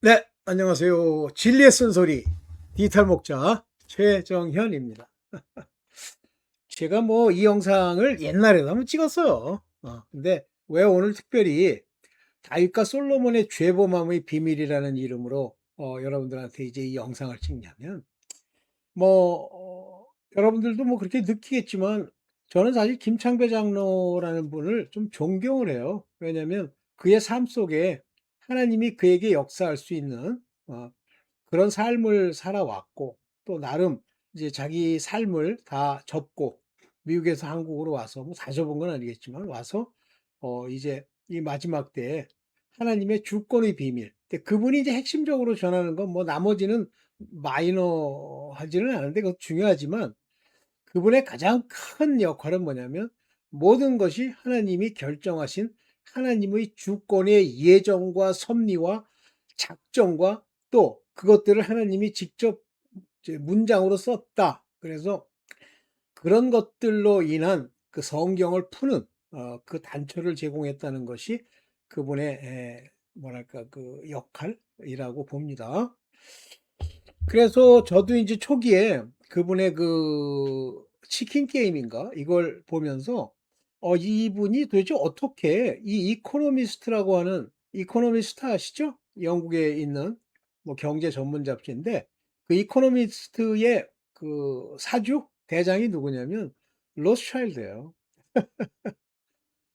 네, 안녕하세요. 진리의 쓴소리 디지털 목자 최정현입니다. 제가 뭐 이 영상을 옛날에도 한번 찍었어요. 근데 왜 오늘 특별히 다윗과 솔로몬의 죄범함의 비밀이라는 이름으로 여러분들한테 이제 이 영상을 찍냐면 뭐 여러분들도 뭐 그렇게 느끼겠지만 저는 사실 김창배 장로라는 분을 좀 존경을 해요. 왜냐하면 그의 삶 속에 하나님이 그에게 역사할 수 있는 그런 삶을 살아왔고 또 나름 이제 자기 삶을 다 접고 미국에서 한국으로 와서 뭐 다 접은 건 아니겠지만 와서 이제 이 마지막 때에 하나님의 주권의 비밀. 근데 그분이 이제 핵심적으로 전하는 건 뭐 나머지는 마이너하지는 않은데 그것도 중요하지만 그분의 가장 큰 역할은 뭐냐면 모든 것이 하나님이 결정하신 하나님의 주권의 예정과 섭리와 작정과 또 그것들을 하나님이 직접 이제 문장으로 썼다. 그래서 그런 것들로 인한 그 성경을 푸는 그 단초를 제공했다는 것이 그분의 뭐랄까 그 역할이라고 봅니다. 그래서 저도 이제 초기에 그분의 그 치킨 게임인가 이걸 보면서 이분이 도대체 어떻게 이 이코노미스트라고 하는 이코노미스트 아시죠? 영국에 있는 뭐 경제 전문 잡지인데 그 이코노미스트의 그 사주 대장이 누구냐면 로스차일드예요.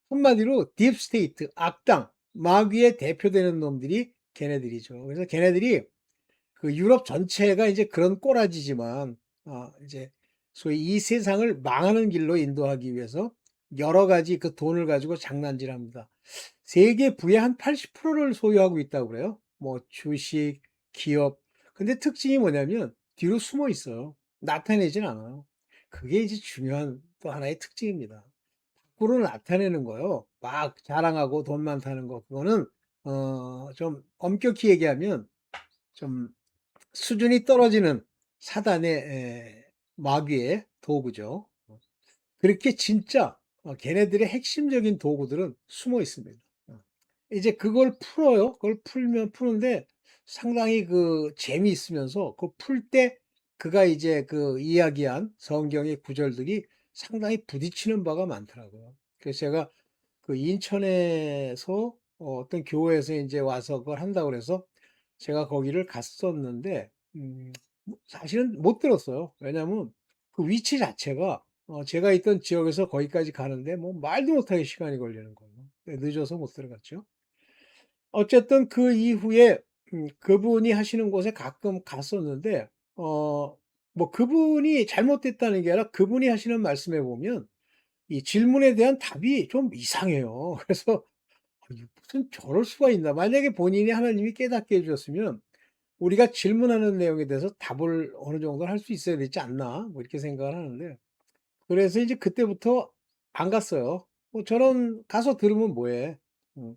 한마디로 딥스테이트 악당 마귀에 대표되는 놈들이 걔네들이죠. 그래서 걔네들이 그 유럽 전체가 이제 그런 꼬라지지만 이제 소위 이 세상을 망하는 길로 인도하기 위해서 여러 가지 그 돈을 가지고 장난질합니다. 세계 부의 한 80%를 소유하고 있다고 그래요. 뭐 주식, 기업. 근데 특징이 뭐냐면 뒤로 숨어 있어요. 나타내진 않아요. 그게 이제 중요한 또 하나의 특징입니다. 밖으로 나타내는 거요. 막 자랑하고 돈 많다는 거. 그거는 좀 엄격히 얘기하면 좀 수준이 떨어지는 사단의 마귀의 도구죠. 그렇게 진짜 걔네들의 핵심적인 도구들은 숨어 있습니다. 이제 그걸 풀어요. 그걸 풀면 푸는데 상당히 그 재미있으면서 그 풀 때 그가 이제 그 이야기한 성경의 구절들이 상당히 부딪히는 바가 많더라고요. 그래서 제가 그 인천에서 어떤 교회에서 이제 와서 그걸 한다고 그래서 제가 거기를 갔었는데 뭐 사실은 못 들었어요. 왜냐하면 그 위치 자체가 제가 있던 지역에서 거기까지 가는데 뭐 말도 못하게 시간이 걸리는 거예요. 네, 늦어서 못 들어갔죠. 어쨌든 그 이후에 그분이 하시는 곳에 가끔 갔었는데 뭐 그분이 잘못됐다는 게 아니라 그분이 하시는 말씀에 보면 이 질문에 대한 답이 좀 이상해요. 그래서 무슨 저럴 수가 있나. 만약에 본인이 하나님이 깨닫게 해 주셨으면 우리가 질문하는 내용에 대해서 답을 어느 정도 할 수 있어야 되지 않나 뭐 이렇게 생각을 하는데 그래서 이제 그때부터 안 갔어요. 뭐 저런 가서 들으면 뭐해. 음.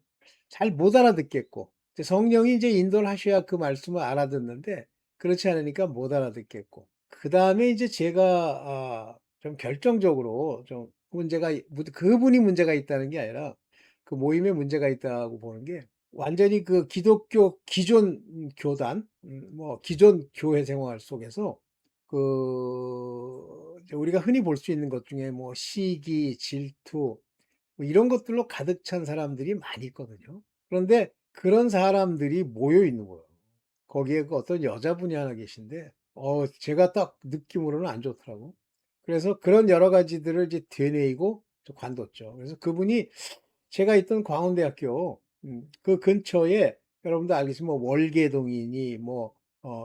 잘 못 알아듣겠고 이제 성령이 이제 인도를 하셔야 그 말씀을 알아듣는데 그렇지 않으니까 못 알아듣겠고 그다음에 이제 제가 좀 결정적으로 좀 문제가 그분이 문제가 있다는 게 아니라 그 모임에 문제가 있다고 보는 게 완전히 그 기독교 기존 교단 뭐 기존 교회 생활 속에서 그 이제 우리가 흔히 볼 수 있는 것 중에 뭐 시기, 질투 뭐 이런 것들로 가득 찬 사람들이 많이 있거든요. 그런데 그런 사람들이 모여 있는 거예요. 거기에 그 어떤 여자분이 하나 계신데 제가 딱 느낌으로는 안 좋더라고. 그래서 그런 여러 가지들을 이제 되뇌이고 좀 관뒀죠. 그래서 그분이 제가 있던 광운대학교 그 근처에 여러분도 알겠지만 뭐 월계동이니 뭐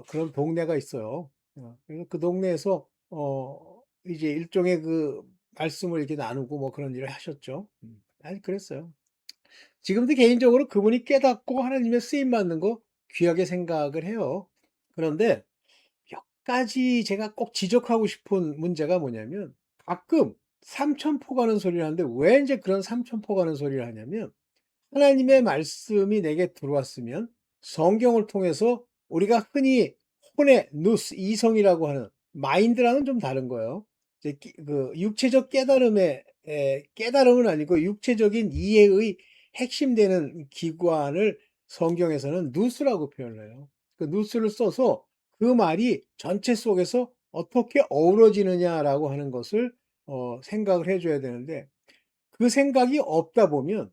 그런 동네가 있어요. 그래서 그 동네에서 이제 일종의 그 말씀을 이렇게 나누고 뭐 그런 일을 하셨죠. 아니 그랬어요. 지금도 개인적으로 그분이 깨닫고 하나님의 쓰임 받는 거 귀하게 생각을 해요. 그런데 몇 가지 제가 꼭 지적하고 싶은 문제가 뭐냐면 가끔 삼천포 가는 소리를 하는데 왜 이제 그런 삼천포 가는 소리를 하냐면 하나님의 말씀이 내게 들어왔으면 성경을 통해서 우리가 흔히 혼의 누스 이성이라고 하는 마인드랑은 좀 다른 거예요. 이제 그 육체적 깨달음의 깨달음은 아니고 육체적인 이해의 핵심 되는 기관을 성경에서는 누스라고 표현을 해요. 그 누스를 써서 그 말이 전체 속에서 어떻게 어우러지느냐라고 하는 것을 생각을 해 줘야 되는데, 그 생각이 없다 보면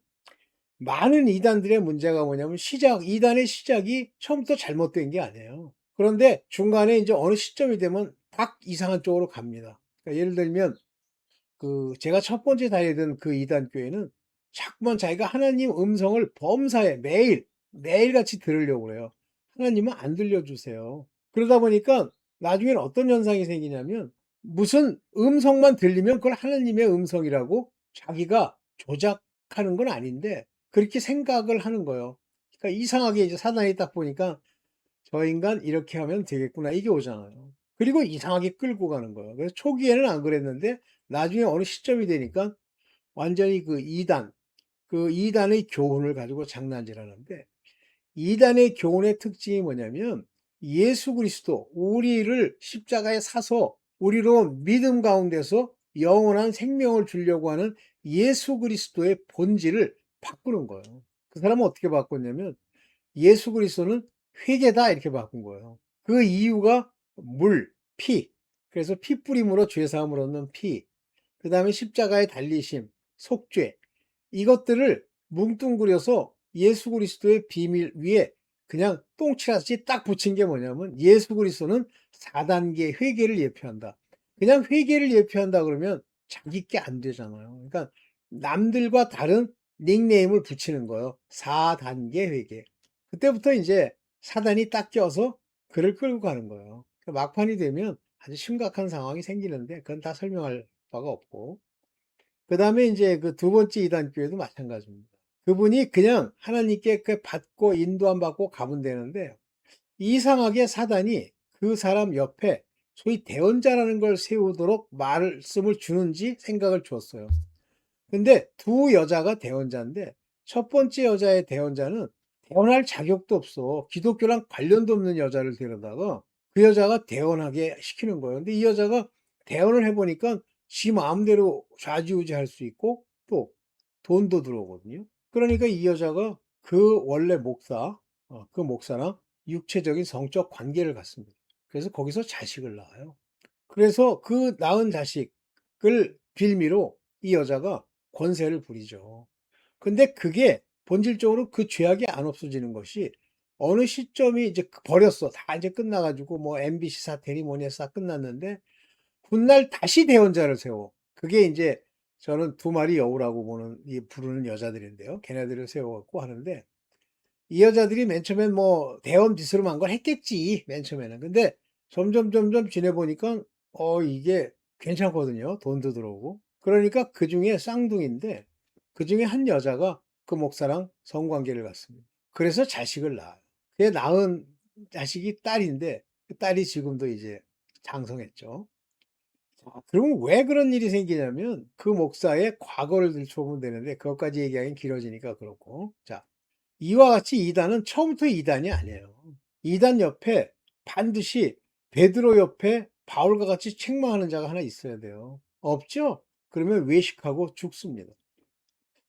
많은 이단들의 문제가 뭐냐면 이단의 시작이 처음부터 잘못된 게 아니에요. 그런데 중간에 이제 어느 시점이 되면 딱 이상한 쪽으로 갑니다. 그러니까 예를 들면 제가 첫 번째 다니던 그 이단 교회는 자꾸만 자기가 하나님 음성을 범사에 매일같이 들으려고 그래요. 하나님은 안 들려주세요. 그러다 보니까 나중에는 어떤 현상이 생기냐면, 무슨 음성만 들리면 그걸 하나님의 음성이라고 자기가 조작하는 건 아닌데 그렇게 생각을 하는 거예요. 그러니까 이상하게 이제 사단이 딱 보니까 '저 인간 이렇게 하면 되겠구나.' 이게 오잖아요. 그리고 이상하게 끌고 가는 거예요. 그래서 초기에는 안 그랬는데 나중에 어느 시점이 되니까 완전히 그 이단의 교훈을 가지고 장난질하는데, 이단의 교훈의 특징이 뭐냐면 예수 그리스도, 우리를 십자가에 사서 우리로 믿음 가운데서 영원한 생명을 주려고 하는 예수 그리스도의 본질을 바꾸는 거예요. 그 사람은 어떻게 바꿨냐면 예수 그리스도는 회개다 이렇게 바꾼 거예요. 그 이유가 피. 그래서 피 뿌림으로 죄 사함을 얻는 피. 그다음에 십자가의 달리심, 속죄. 이것들을 뭉뚱그려서 예수 그리스도의 비밀 위에 그냥 똥칠하듯이 딱 붙인 게 뭐냐면, 예수 그리스도는 4단계 회개를 예표한다. 그냥 회개를 예표한다 그러면 자기 게 안 되잖아요. 그러니까 남들과 다른 닉네임을 붙이는 거예요. 4단계 회개. 그때부터 이제 사단이 딱 껴서 그를 끌고 가는 거예요. 막판이 되면 아주 심각한 상황이 생기는데 그건 다 설명할 바가 없고. 그다음에 인제 그 두 번째 이단 교회도 마찬가지입니다. 그분이 그냥 하나님께 받고 인도함 받고 가면 되는데, 이상하게 사단이 그 사람 옆에 소위 대언자라는 걸 세우도록 말씀을 주는지 생각을 줬어요. 근데 두 여자가 대언자인데 첫 번째 여자의 대언자는 대언할 자격도 없어. 기독교랑 관련도 없는 여자를 데려다가 그 여자가 대언하게 시키는 거예요. 근데 이 여자가 대언을 해 보니까 지 마음대로 좌지우지할 수 있고 또 돈도 들어오거든요. 그러니까 이 여자가 그 원래 그 목사랑 육체적인 성적 관계를 갖습니다. 그래서 거기서 자식을 낳아요. 그래서 그 낳은 자식을 빌미로 이 여자가 권세를 부리죠. 근데 그게 본질적으로 그 죄악이 안 없어지는 것이 어느 시점이 이제 버렸어. 다 이제 끝나 가지고 뭐 MBC 사태니 뭐니 해서 다 끝났는데 훗날 다시 대원자를 세워. 그게 인제 저는 두 마리 여우라고 부르는 여자들인데요. 걔네들을 세워 갖고 하는데, 이 여자들이 맨 처음엔 뭐 대원 비스름한 걸 했겠지, 맨 처음에는. 근데 점점 지내 보니까 이게 괜찮거든요. 돈도 들어오고. 그러니까 그중에 쌍둥이인데 그중에 한 여자가 그 목사랑 성관계를 갖습니다. 그래서 자식을 낳아요. 그 낳은 자식이 딸인데 그 딸이 지금도 이제 장성했죠. 자, 그러면 왜 그런 일이 생기냐면 그 목사의 과거를 들춰보면 되는데 그것까지 얘기하긴 길어지니까 그렇고. 자, 이와 같이 이단은 처음부터 이단이 아니에요. 이단 옆에 반드시 베드로 옆에 바울과 같이 책망하는 자가 하나 있어야 돼요. 없죠? 그러면 외식하고 죽습니다.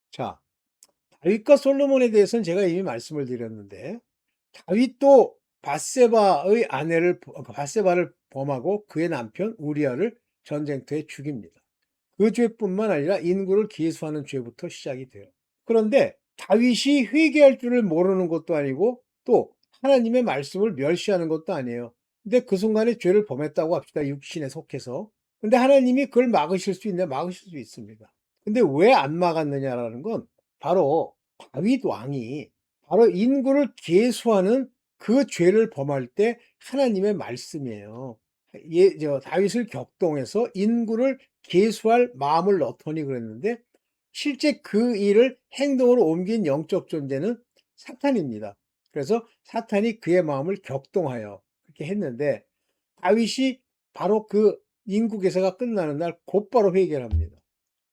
자, 다윗과 솔로몬에 대해서는 제가 이미 말씀을 드렸는데, 다윗도 바세바를 범하고 그의 남편 우리아를 전쟁터에 죽입니다. 그 죄뿐만 아니라 인구를 기수하는 죄부터 시작이 돼요. 그런데 다윗이 회개할 줄을 모르는 것도 아니고 또 하나님의 말씀을 멸시하는 것도 아니에요. 근데 그 순간에 죄를 범했다고 합시다. 육신에 속해서. 근데 하나님이 그걸 막으실 수 있냐? 막으실 수 있습니다. 근데 왜 안 막았느냐라는 건 바로 다윗 왕이 바로 인구를 계수하는 그 죄를 범할 때 하나님의 말씀이에요. 다윗을 격동해서 인구를 계수할 마음을 넣더니 그랬는데, 실제 그 일을 행동으로 옮긴 영적 존재는 사탄입니다. 그래서 사탄이 그의 마음을 격동하여 그렇게 했는데, 다윗이 바로 그 인구 계수가 끝나는 날 곧바로 회개를 합니다.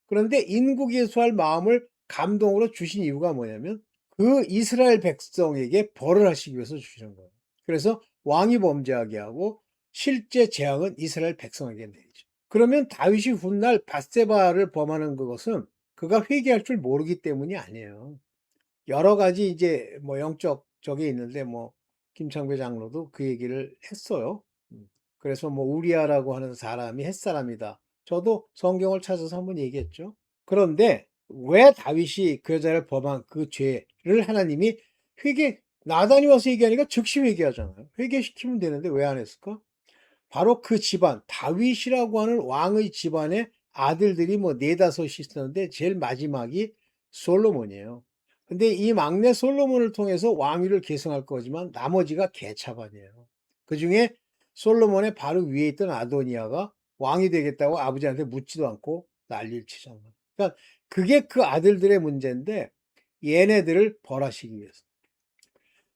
그런데 인구 계수할 마음을 감동으로 주신 이유가 뭐냐면 그 이스라엘 백성에게 벌을 하시기 위해서 주시는 거예요. 그래서 왕이 범죄하게 하고 실제 재앙은 이스라엘 백성에게 내리죠. 그러면 다윗이 훗날 밧세바를 범하는 그것은 그가 회개할 줄 모르기 때문이 아니에요. 여러 가지 이제 뭐 영적 저기 있는데 뭐 김창배 장로도 그 얘기를 했어요. 그래서 뭐 우리아라고 하는 사람이 햇사람이다. 저도 성경을 찾아서 한번 얘기했죠. 그런데 왜 다윗이 그 여자를 범한 그 죄를 하나님이 나단이 와서 얘기하니까 즉시 회개하잖아요. 회개시키면 되는데 왜 안 했을까? 바로 그 집안, 다윗이라고 하는 왕의 집안에 아들들이 뭐 네다섯이 있었는데 제일 마지막이 솔로몬이에요. 근데 이 막내 솔로몬을 통해서 왕위를 계승할 거지만 나머지가 개차반이에요. 그중에 솔로몬의 바로 위에 있던 아도니아가 왕이 되겠다고 아버지한테 묻지도 않고 난리를 치잖아요. 그러니까 그게 그 아들들의 문제인데 얘네들을 벌하시기 위해서.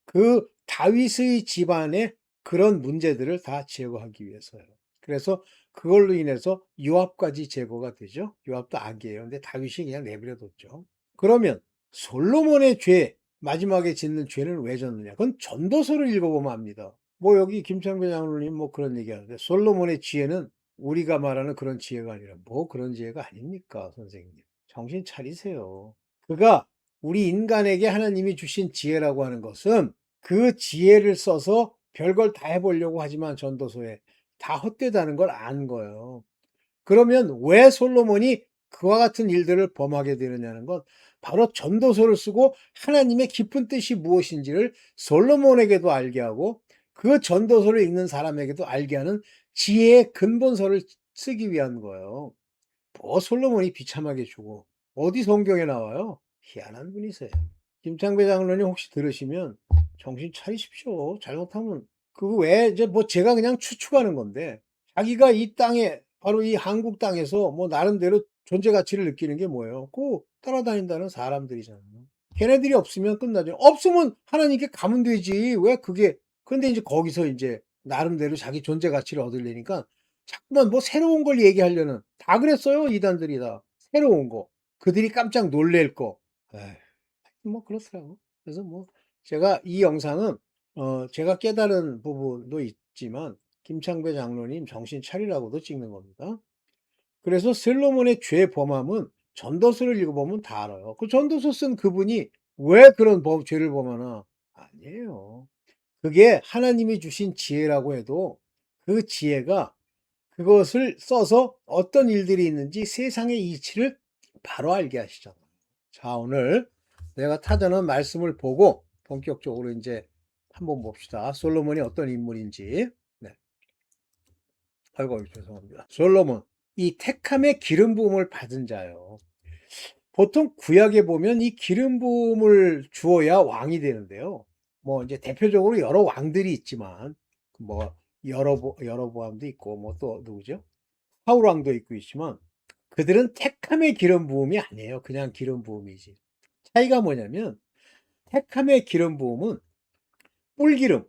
그 다윗의 집안의 그런 문제들을 다 제거하기 위해서요. 그래서 그걸로 인해서 요압까지 제거가 되죠. 요압도 악이에요. 근데 다윗이 그냥 내버려 뒀죠. 그러면 솔로몬의 죄, 마지막에 짓는 죄는 왜 졌느냐? 그건 전도서를 읽어보면 압니다. 뭐 여기 김창배 장로님 뭐 그런 얘기하는데 솔로몬의 지혜는 우리가 말하는 그런 지혜가 아니라 뭐 그런 지혜가 아닙니까, 선생님? 정신 차리세요. 그가 우리 인간에게 하나님이 주신 지혜라고 하는 것은 그 지혜를 써서 별걸 다 해보려고 하지만 전도서에 다 헛되다는 걸 안 거예요. 그러면 왜 솔로몬이 그와 같은 일들을 범하게 되느냐는 건 바로 전도서를 쓰고 하나님의 깊은 뜻이 무엇인지를 솔로몬에게도 알게 하고 그 전도서를 읽는 사람에게도 알게 하는 지혜의 근본서를 쓰기 위한 거예요. 뭐 솔로몬이 비참하게 죽어. 어디 성경에 나와요? 희한한 분이세요. 김창배 장로님 혹시 들으시면 정신 차리십시오. 잘못하면 그거 왜 이제 뭐 제가 그냥 추측하는 건데 자기가 이 땅에 바로 이 한국 땅에서 뭐 나름대로 존재 가치를 느끼는 게 뭐예요? 그 따라다닌다는 사람들이잖아요. 걔네들이 없으면 끝나죠. 없으면 하나님께 가면 되지. 왜 그게 근데 이제 거기서 이제 나름대로 자기 존재 가치를 얻으려니까 자꾸만 뭐 새로운 걸 얘기하려는 다 그랬어요. 이단들이 다. 새로운 거. 그들이 깜짝 놀랄 거. 에휴. 뭐 그렇더라고. 그래서 뭐 제가 이 영상은 제가 깨달은 부분도 있지만 김창배 장로님 정신 차리라고도 찍는 겁니다. 그래서 솔로몬의 죄 범함은 전도서를 읽어보면 다 알아요. 그 전도서 쓴 그분이 왜 그런 죄를 범하나? 아니에요. 그게 하나님이 주신 지혜라고 해도 그 지혜가 그것을 써서 어떤 일들이 있는지 세상의 이치를 바로 알게 하시잖아요. 자, 오늘 내가 타자는 말씀을 보고 본격적으로 이제 한번 봅시다. 솔로몬이 어떤 인물인지. 네. 아이고, 죄송합니다. 솔로몬. 이 택함의 기름 부음을 받은 자요. 보통 구약에 보면 이 기름 부음을 주어야 왕이 되는데요. 뭐 이제 대표적으로 여러 왕들이 있지만 뭐 여로보암도 있고 뭐 또 누구죠? 사울 왕도 있고 있지만 그들은 택함의 기름 부음이 아니에요. 그냥 기름 부음이지. 차이가 뭐냐면 택함의 기름 부음은 뿔기름,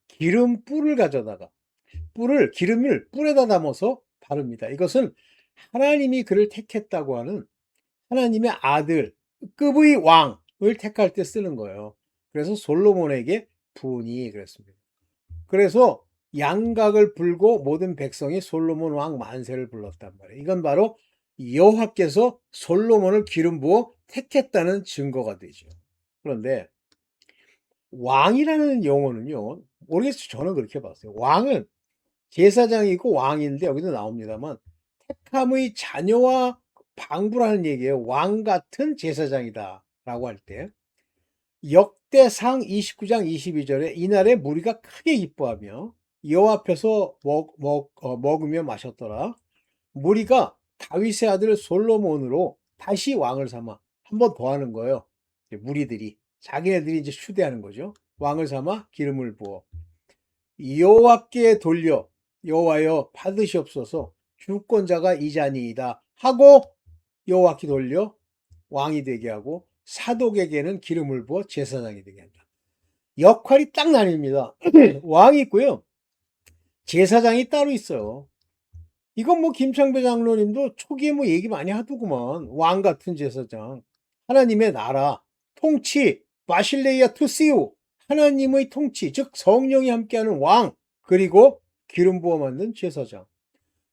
기름 뿔을 가져다가 기름을 뿔에다 담아서 바릅니다. 이것은 하나님이 그를 택했다고 하는 하나님의 아들, 급의 왕을 택할 때 쓰는 거예요. 그래서 솔로몬에게 부은이 그랬습니다. 그래서 양각을 불고 모든 백성이 솔로몬 왕 만세를 불렀단 말이에요. 이건 바로 여호와께서 솔로몬을 기름 부어 택했다는 증거가 되죠. 그런데 왕이라는 용어는요, 모르겠어요. 저는 그렇게 봤어요. 왕은 제사장이 있고 왕인데 여기도 나옵니다만 택함의 자녀와 방부라는 얘기예요. 왕 같은 제사장이다 라고 할 때 역대상 29장 22절에 이날에 무리가 크게 기뻐하며 여호와 앞에서 먹으며 마셨더라. 무리가 다윗의 아들 솔로몬으로 다시 왕을 삼아 한 번 더 하는 거예요. 무리들이 자기네들이 이제 추대하는 거죠. 왕을 삼아 기름을 부어 여호와께 돌려 여호와여 받으시옵소서 주권자가 이자니이다 하고 여호와께 돌려 왕이 되게 하고 사독에게는 기름을 부어 제사장이 되게 한다. 역할이 딱 나뉩니다. 왕이 있고요. 제사장이 따로 있어요. 이건 뭐 김창배 장로님도 초기에 뭐 얘기 많이 하더구만. 왕 같은 제사장. 하나님의 나라, 통치, 마실레이아 투시우. 하나님의 통치, 즉 성령이 함께하는 왕, 그리고 기름 부어 만든 제사장.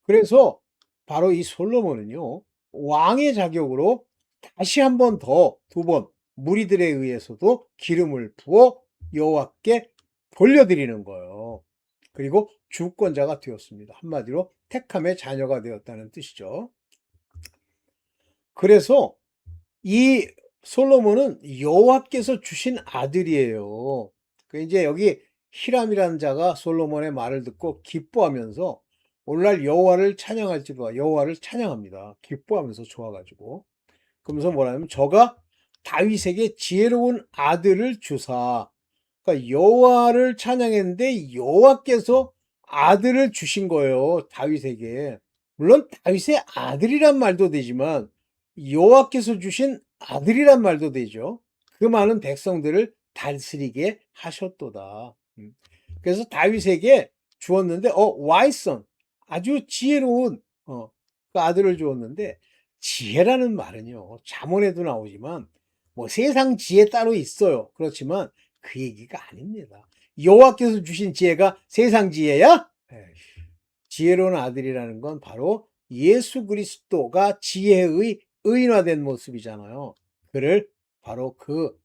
그래서 바로 이 솔로몬은요. 왕의 자격으로 다시 한 번 더, 두 번 무리들에 의해서도 기름을 부어 여호와께 돌려드리는 거예요. 그리고 주권자가 되었습니다. 한마디로 택함의 자녀가 되었다는 뜻이죠. 그래서 이 솔로몬은 여호와께서 주신 아들이에요. 그 이제 여기 히람이라는 자가 솔로몬의 말을 듣고 기뻐하면서 오늘날 여호와를 찬양할지로다 여호와를 찬양합니다. 기뻐하면서 좋아가지고 그러면서 뭐라냐면 저가 다윗에게 지혜로운 아들을 주사 그러니까 여호와를 찬양했는데 여호와께서 아들을 주신 거예요. 다윗에게. 물론 다윗의 아들이란 말도 되지만 여호와께서 주신 아들이란 말도 되죠. 그 많은 백성들을 다스리게 하셨도다. 그래서 다윗에게 주었는데 와이선 아주 지혜로운 그 아들을 주었는데 지혜라는 말은요. 잠언에도 나오지만 뭐 세상 지혜 따로 있어요. 그렇지만 그 얘기가 아닙니다. 여호와께서 주신 지혜가 세상 지혜야? 지혜로운 아들이라는 건 바로 예수 그리스도가 지혜의 의인화된 모습이잖아요. 그를 바로 그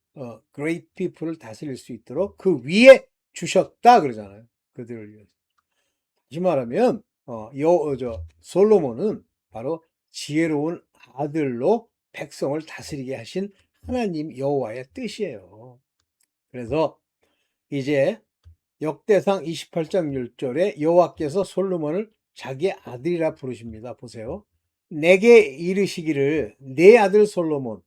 great people을 다스릴 수 있도록 그 위에 주셨다 그러잖아요. 그들을 위해서. 다시 말하면 솔로몬은 바로 지혜로운 아들로 백성을 다스리게 하신 하나님 여호와의 뜻이에요. 그래서 이제 역대상 28장 1절에 여호와께서 솔로몬을 자기의 아들이라 부르십니다. 보세요. 내게 이르시기를 내 아들 솔로몬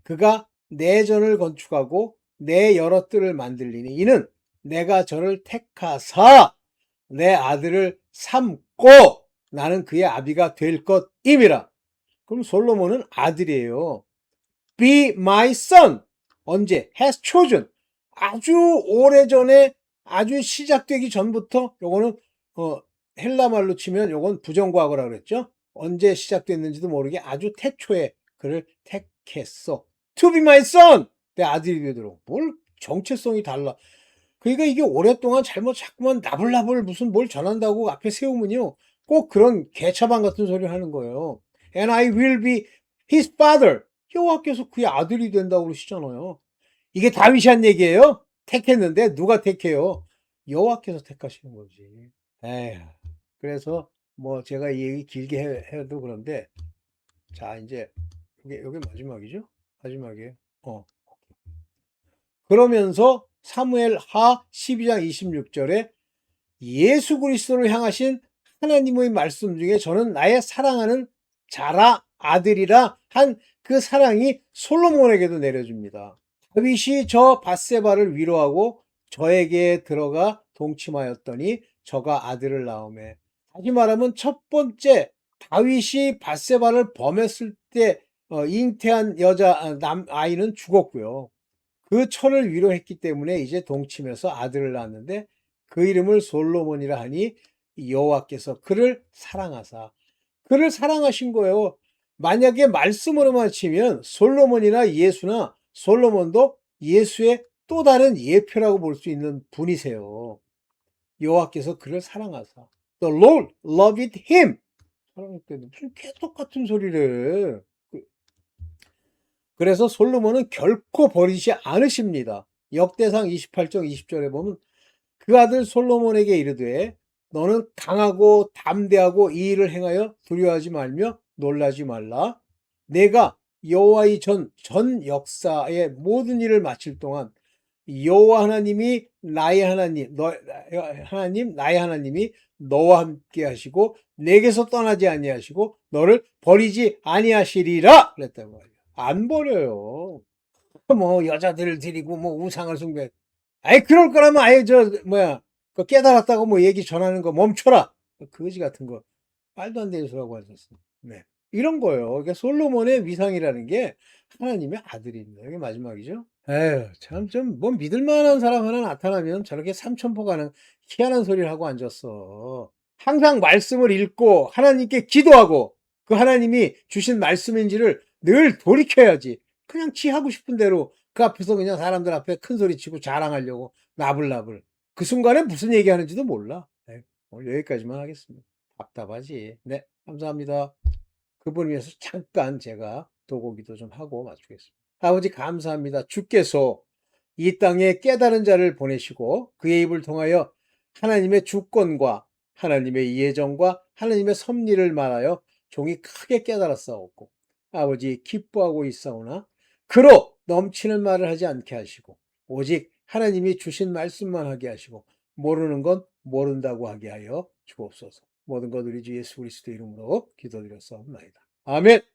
그가 내 전을 건축하고 내 여러 뜰을 만들리니 이는 내가 저를 택하사 내 아들을 삼고 나는 그의 아비가 될 것임이라. 그럼 솔로몬은 아들이에요. Be my son. 언제? Has chosen. 아주 오래전에 아주 시작되기 전부터 요거는 헬라 말로 치면 요건 부정과거라 그랬죠. 언제 시작됐는지도 모르게 아주 태초에 그를 택했어. To be my son. 내 아들이 되도록. 뭘 정체성이 달라. 그러니까 이게 오랫동안 자꾸만 나불나불 무슨 뭘 전한다고 앞에 세우면요. 꼭 그런 개차반 같은 소리를 하는 거예요. And I will be his father. 여호와께서 그의 아들이 된다고 그러시잖아요. 이게 다윗이 한 얘기예요? 택했는데 누가 택해요? 여호와께서 택하시는 거지. 에휴. 그래서 뭐 제가 이 얘기 길게 해도 그런데 자 이제 여기 마지막이죠? 마지막이에요. 그러면서 사무엘 하 12장 26절에 예수 그리스도를 향하신 하나님의 말씀 중에 저는 나의 사랑하는 자라 아들이라 한 그 사랑이 솔로몬에게도 내려줍니다. 다윗이 저 밧세바를 위로하고 저에게 들어가 동침하였더니 저가 아들을 낳음에 다시 말하면 첫 번째 다윗이 밧세바를 범했을 때 잉태한 남 아이는 죽었고요. 그 처를 위로했기 때문에 이제 동침해서 아들을 낳았는데 그 이름을 솔로몬이라 하니 여호와께서 그를 사랑하사 그를 사랑하신 거예요. 만약에 말씀으로만 치면 솔로몬이나 예수나 솔로몬도 예수의 또 다른 예표라고 볼 수 있는 분이세요. 여호와께서 그를 사랑하사 The Lord loved him. 사랑했대도 무슨 개떡 같은 소리를. 그래서 솔로몬은 결코 버리지 않으십니다. 역대상 28장 20절에 보면 그 아들 솔로몬에게 이르되 너는 강하고 담대하고 이 일을 행하여 두려워하지 말며 놀라지 말라. 내가 여호와의 전 역사의 모든 일을 마칠 동안 여호와 하나님이 나의 하나님, 나의 하나님이 너와 함께 하시고 내게서 떠나지 아니하시고 너를 버리지 아니하시리라 그랬단 말이에요. 안 버려요. 뭐 여자들을 데리고 뭐 우상을 숭배. 아예 그럴 거라면 아예 그 깨달았다고 뭐 얘기 전하는 거 멈춰라. 거지 같은 거 말도 안 되는 소리라고 하셨어. 네. 이런 거예요. 그러니까 솔로몬의 위상이라는 게 하나님의 아들입니다. 이게 마지막이죠. 에휴, 참, 좀, 뭐, 믿을 만한 사람 하나 나타나면 저렇게 삼천포 가는 희한한 소리를 하고 앉았어. 항상 말씀을 읽고 하나님께 기도하고 그 하나님이 주신 말씀인지를 늘 돌이켜야지. 그냥 지 하고 싶은 대로 그 앞에서 그냥 사람들 앞에 큰 소리 치고 자랑하려고 나불나불. 그 순간에 무슨 얘기하는지도 몰라. 에휴, 오늘 여기까지만 하겠습니다. 답답하지. 네, 감사합니다. 그분을 위해서 잠깐 제가 도고기도 좀 하고 마치겠습니다. 아버지 감사합니다. 주께서 이 땅에 깨달은 자를 보내시고 그의 입을 통하여 하나님의 주권과 하나님의 예정과 하나님의 섭리를 말하여 종이 크게 깨달았사옵고 아버지 기뻐하고 있사오나 그로 넘치는 말을 하지 않게 하시고 오직 하나님이 주신 말씀만 하게 하시고 모르는 건 모른다고 하게 하여 주옵소서. 모든 것 우리 주 예수 그리스도 이름으로 기도드렸사옵나이다. 아멘.